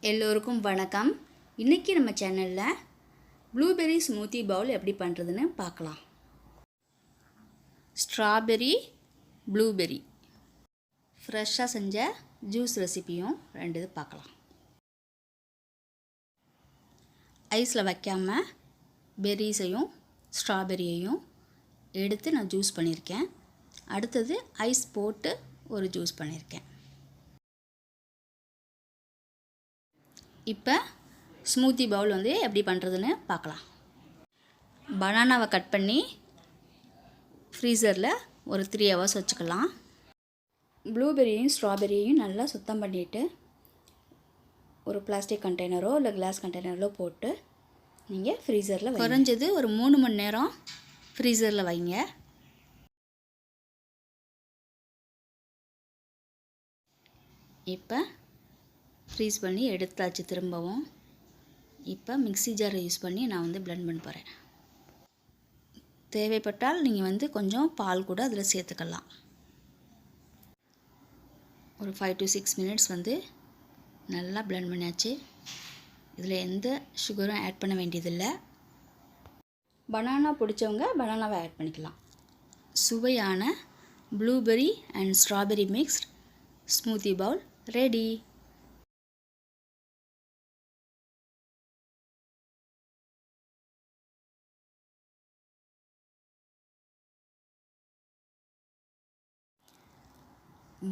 எல்லோருக்கும் வணக்கம். இன்றைக்கி நம்ம சேனலில் ப்ளூபெர்ரி ஸ்மூத்தி பவுல் எப்படி பண்ணுறதுன்னு பார்க்கலாம். ஸ்ட்ராபெர்ரி ப்ளூபெர்ரி ஃப்ரெஷ்ஷாக செஞ்ச ஜூஸ் ரெசிப்பியும் ரெண்டு இது பார்க்கலாம். ஐஸில் வைக்காமல் பெர்ரிஸையும் ஸ்ட்ராபெர்ரியையும் எடுத்து நான் ஜூஸ் பண்ணியிருக்கேன். அடுத்தது ஐஸ் போட்டு ஒரு ஜூஸ் பண்ணியிருக்கேன். இப்போ ஸ்மூத்தி பவுல் எப்படி பண்ணுறதுன்னு பார்க்கலாம். பனானாவை கட் பண்ணி ஃப்ரீசரில் ஒரு 3 hours வச்சுக்கலாம். ப்ளூபெர்ரியையும் ஸ்ட்ராபெர்ரியையும் நல்லா சுத்தம் பண்ணிவிட்டு ஒரு பிளாஸ்டிக் கண்டெய்னரோ இல்லை கிளாஸ் கண்டெய்னரோ போட்டு நீங்கள் ஃப்ரீசரில் குறைஞ்சது ஒரு 3 மணி நேரம் ஃப்ரீசரில் வைங்க. இப்போ ஃப்ரீஸ் பண்ணி எடுத்தாச்சு திரும்பவும். இப்போ மிக்ஸி ஜாரை யூஸ் பண்ணி நான் பிளெண்ட் பண்ண போகிறேன். தேவைப்பட்டால் நீங்கள் கொஞ்சம் பால் கூட அதில் சேர்த்துக்கலாம். ஒரு 5 to 6 minutes நல்லா பிளெண்ட் பண்ணியாச்சு. இதில் எந்த சுகரும் ஆட் பண்ண வேண்டியதில்லை. பனானா பிடிச்சவங்க பனானாவை ஆட் பண்ணிக்கலாம். சுவையான blueberry and strawberry mixed smoothie bowl ready.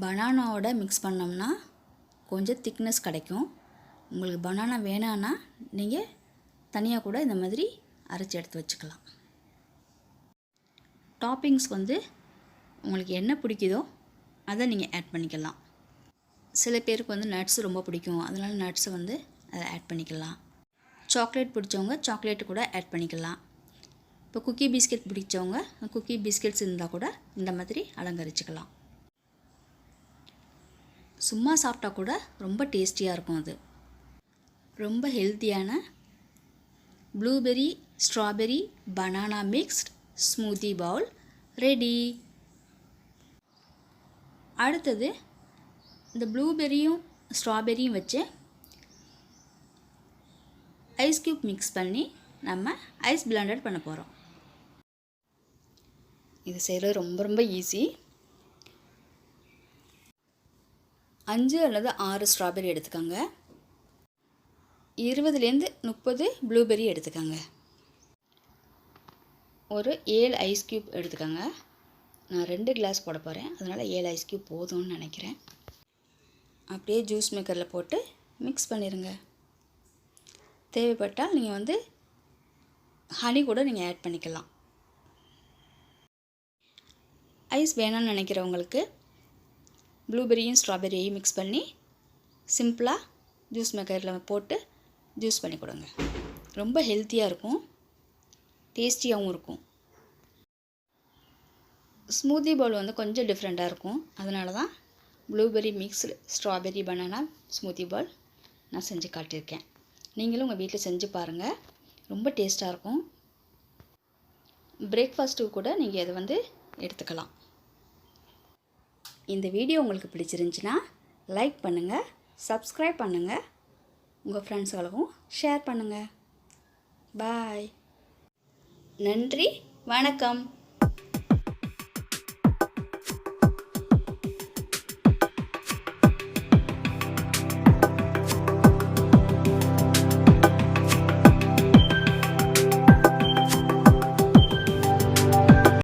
பனானாவோட மிக்ஸ் பண்ணோம்னா கொஞ்சம் திக்னஸ் கிடைக்கும். உங்களுக்கு பனானா வேணான்னா நீங்கள் தனியாக கூட இந்த மாதிரி அரைச்சி எடுத்து வச்சுக்கலாம். டாப்பிங்ஸ் உங்களுக்கு என்ன பிடிக்குதோ அதை நீங்கள் ஆட் பண்ணிக்கலாம். சில பேருக்கு நட்ஸ் ரொம்ப பிடிக்கும், அதனால் நட்ஸை அதை ஆட் பண்ணிக்கலாம். சாக்லேட் பிடிச்சவங்க சாக்லேட்டு கூட ஆட் பண்ணிக்கலாம். இப்போ குக்கி பிஸ்கெட் பிடிச்சவங்க குக்கி பிஸ்கெட்ஸ் இருந்தால் கூட இந்த மாதிரி அலங்கரிச்சுக்கலாம். சும்மா சாப்பிட்டா கூட ரொம்ப டேஸ்டியாக இருக்கும். அது ரொம்ப ஹெல்த்தியான blueberry strawberry banana mixed smoothie bowl ready. அடுத்தது இந்த ப்ளூபெர்ரியும் ஸ்ட்ராபெர்ரியும் வச்சு ஐஸ் க்யூப் மிக்ஸ் பண்ணி நம்ம ஐஸ் பிளெண்டட் பண்ண போகிறோம். இது செய்கிறது ரொம்ப ஈஸி. 5 அல்லது 6 ஸ்ட்ராபெர்ரி எடுத்துக்கோங்க. 20லேருந்து 30 ப்ளூபெர்ரி எடுத்துக்கோங்க. ஒரு 7 ஐஸ் க்யூப் எடுத்துக்கோங்க. நான் 2 கிளாஸ் போட போகிறேன், அதனால் 7 ஐஸ் க்யூப் போதும்னு நினைக்கிறேன். அப்படியே ஜூஸ் மேக்கரில் போட்டு மிக்ஸ் பண்ணிடுங்க. தேவைப்பட்டால் நீங்கள் ஹனி கூட நீங்கள் ஆட் பண்ணிக்கலாம். ஐஸ் வேணும்னு நினைக்கிறவங்களுக்கு ப்ளூபெர்ரியும் ஸ்ட்ராபெர்ரியையும் மிக்ஸ் பண்ணி சிம்பிளாக ஜூஸ் மேக்கரில் போட்டு ஜூஸ் பண்ணி கொடுங்க. ரொம்ப ஹெல்த்தியாக இருக்கும், டேஸ்டியாகவும் இருக்கும். ஸ்மூத்தி பவுல் கொஞ்சம் டிஃப்ரெண்ட்டாக இருக்கும், அதனால தான் blueberry mixed strawberry banana smoothie bowl நான் செஞ்சு காட்டியிருக்கேன். நீங்களும் உங்கள் வீட்டில் செஞ்சு பாருங்கள், ரொம்ப டேஸ்ட்டாக இருக்கும். பிரேக்ஃபாஸ்ட்டுக்கு கூட நீங்கள் இதை எடுத்துக்கலாம். இந்த வீடியோ உங்களுக்கு பிடிச்சிருந்துச்சின்னா லைக் பண்ணுங்கள், சப்ஸ்கிரைப் பண்ணுங்கள், உங்கள் ஃப்ரெண்ட்ஸுகளுக்கும் ஷேர் பண்ணுங்கள். பாய். நன்றி, வணக்கம்.